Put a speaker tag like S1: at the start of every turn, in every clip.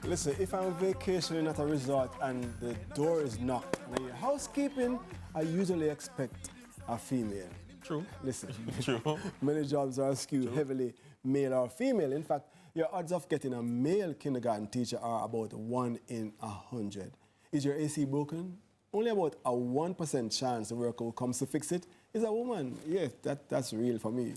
S1: Listen, if I'm vacationing at a resort and the door is knocked and I hear housekeeping, I usually expect a female.
S2: True.
S1: Listen,
S2: True.
S1: many jobs are skewed heavily male or female. In fact, your odds of getting a male kindergarten teacher are about 1 in 100. Is your AC broken? Only about a 1% chance the worker who comes to fix it is a woman. Yes, that's real for me.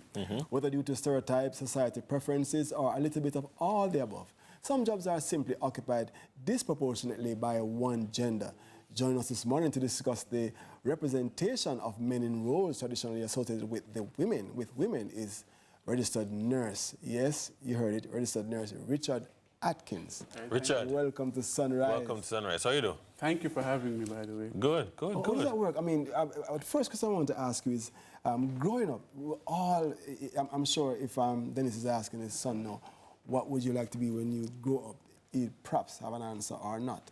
S1: Whether due to stereotypes, society preferences, or a little bit of all the above. Some jobs are simply occupied disproportionately by one gender. Join us this morning to discuss the representation of men in roles traditionally associated with women is registered nurse. Yes, you heard it, registered nurse Richard Atkins.
S2: Richard.
S1: Welcome to Sunrise.
S2: Welcome to Sunrise. How you do?
S3: Thank you for having me, by the way.
S2: Good, good,
S1: How
S2: good.
S1: does that work? I mean, first question I want to ask you is, growing up, I'm sure if Dennis is asking his son now, what would you like to be when you grow up? He'd perhaps have an answer or not.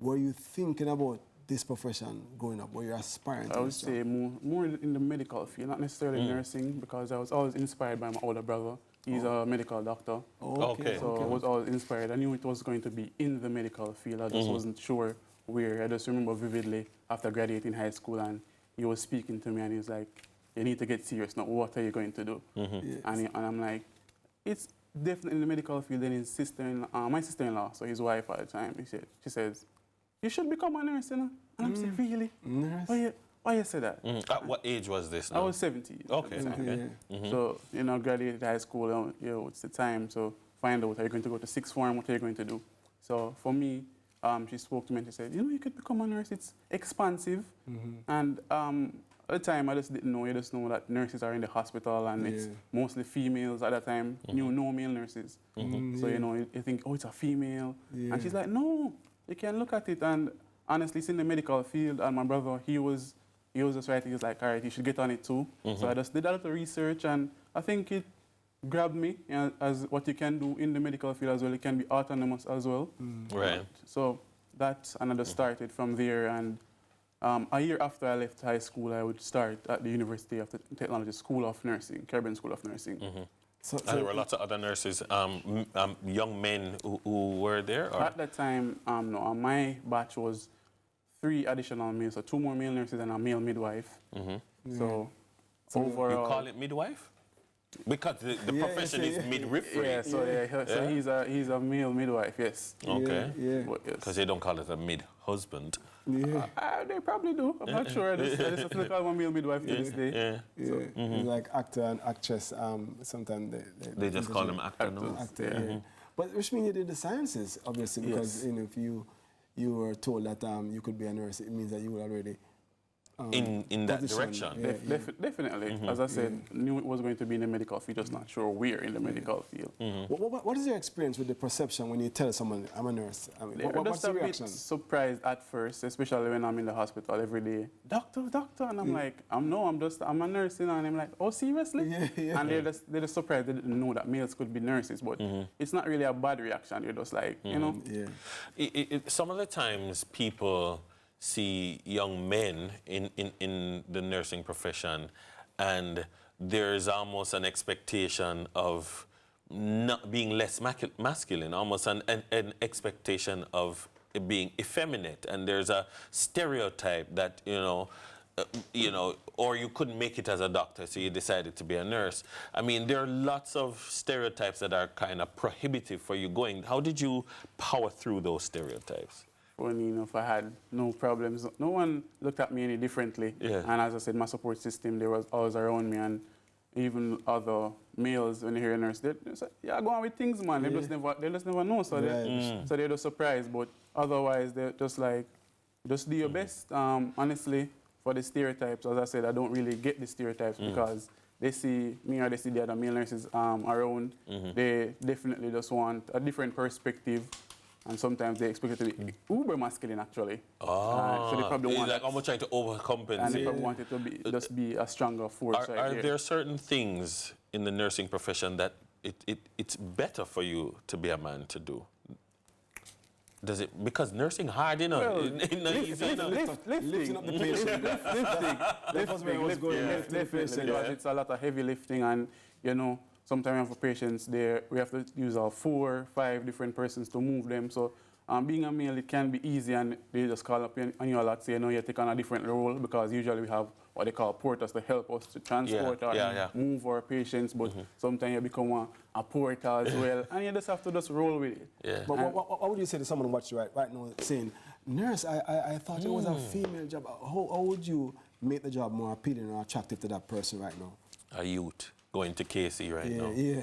S1: Were you thinking about this profession growing up? Were you aspiring to
S3: I would
S1: this job?
S3: say more in the medical field, not necessarily nursing, because I was always inspired by my older brother. He's a medical doctor.
S2: Okay.
S3: So I was always inspired. I knew it was going to be in the medical field. I just wasn't sure where. I just remember vividly after graduating high school, and he was speaking to me, and he was like, you need to get serious now. What are you going to do?
S1: Yes.
S3: And I'm like, it's definitely in the medical field. Then his my sister-in-law, so his wife at the time, she says, you should become a nurse, you know? And I'm saying, really?
S1: Nurse?
S3: Why you say that?
S2: At what age was this?
S3: I was 17.
S2: Okay.
S3: at the time.
S2: Okay.
S3: So, graduated high school, it's the time to find out, are you going to go to sixth form, what are you going to do? So for me, she spoke to me and she said, you could become a nurse, it's expansive. And at the time, I just didn't know, you just know that nurses are in the hospital and it's mostly females at that time, no male nurses. So, you think, oh, it's a female. And she's like, no, you can look at it. And honestly, it's in the medical field, and my brother, he was just right. He was like, all right, you should get on it too. So I just did a little research, and I think it grabbed me as what you can do in the medical field as well. It can be autonomous as well.
S2: Right.
S3: So that's, and I just started from there. And a year after I left high school, I would start at the University of Technology School of Nursing, Caribbean School of Nursing.
S1: So
S2: And there were lots of other nurses, young men who were there? Or?
S3: At that time, no. My batch was 3 additional males, so 2 more male nurses and a male midwife. So overall...
S2: You call it midwife? Because the profession is midwifery.
S3: Yeah, so he's a male midwife, yes.
S2: Okay.
S1: Yeah.
S2: Because they don't call it a mid-husband.
S3: They probably do. I'm not sure. I just feel call one male midwife to this day.
S1: It's like actor and actress. Sometimes
S2: They just call them actor now.
S1: actor. But which means you did the sciences, obviously, because if you were told that you could be a nurse, it means that you were already
S2: in that direction.
S3: Definitely. As I said, knew it was going to be in the medical field, just not sure where in the medical field.
S1: What is your experience with the perception when you tell someone, I'm a nurse? I mean,
S3: They're
S1: what's
S3: just
S1: the
S3: a bit
S1: reaction?
S3: surprised at first, especially when I'm in the hospital every day. Doctor, and I'm like, I'm a nurse, and I'm like, oh, seriously? And they're just surprised they didn't know that males could be nurses, but it's not really a bad reaction. You're just like,
S2: Some of the times people see young men in the nursing profession, and there's almost an expectation of not being less masculine, almost an expectation of being effeminate, and there's a stereotype that or you couldn't make it as a doctor, so you decided to be a nurse. I mean, there are lots of stereotypes that are kind of prohibitive for you going. How did you power through those stereotypes?
S3: When, if I had no problems, no one looked at me any differently. And as I said, my support system, there was always around me, and even other males, when they hear a nurse, they say, yeah, go on with things, man. They just never know, so they're just surprised. But otherwise, they're just like, just do your best. Honestly, for the stereotypes, as I said, I don't really get the stereotypes because they see me or they see the other male nurses around. They definitely just want a different perspective. And sometimes they expect it to be uber masculine, actually. So they probably want
S2: like almost trying to overcompensate.
S3: And they probably want it to be just be a stronger force.
S2: Are there certain things in the nursing profession that it's better for you to be a man to do? Does it, because nursing hard,
S3: lifting up the patient. Lifting. Because it's a lot of heavy lifting, and sometimes we have patients there, we have to use 4, 5 different persons to move them. So being a male, it can be easy, and they just call up on you a lot, say, you take on a different role, because usually we have what they call porters to help us to transport or move our patients, but sometimes you become a porter as well, and you just have to just roll with it.
S2: Yeah.
S1: But what would you say to someone watching right now saying, nurse, I thought it was a female job. How would you make the job more appealing or attractive to that person right now?
S2: A youth going to KC right now.
S1: Yeah.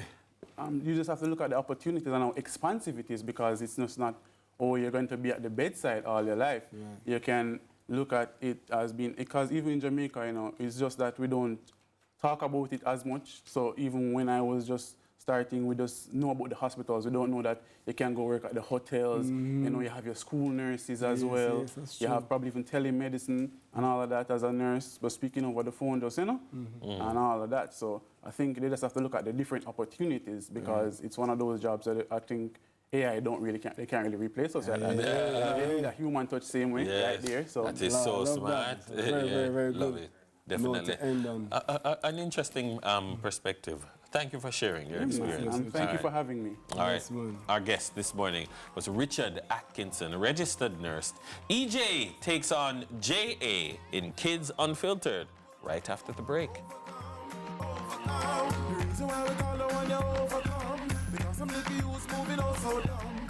S3: You just have to look at the opportunities and how expansive it is, because it's just not, oh, you're going to be at the bedside all your life.
S1: Yeah.
S3: You can look at it as being, because even in Jamaica, it's just that we don't talk about it as much. So even when I was just starting, we just know about the hospitals. We don't know that you can go work at the hotels. You have your school nurses as well.
S1: Yes, that's
S3: you
S1: true.
S3: have probably even telemedicine and all of that as a nurse, but speaking over the phone just, and all of that. So I think they just have to look at the different opportunities, because it's one of those jobs that I think AI they can't really replace us. They need a human touch same way right there. So
S2: that is so smart.
S1: That. Very
S2: Love
S1: good.
S2: it. Definitely.
S1: To end on.
S2: An interesting perspective. Thank you for sharing your experience.
S3: And thank you for having me.
S2: All right. Our guest this morning was Richard Atkinson, a registered nurse. EJ takes on JA in Kids Unfiltered right after the break.
S4: The reason why we call the one you overcome, because some little youths moving on so dumb.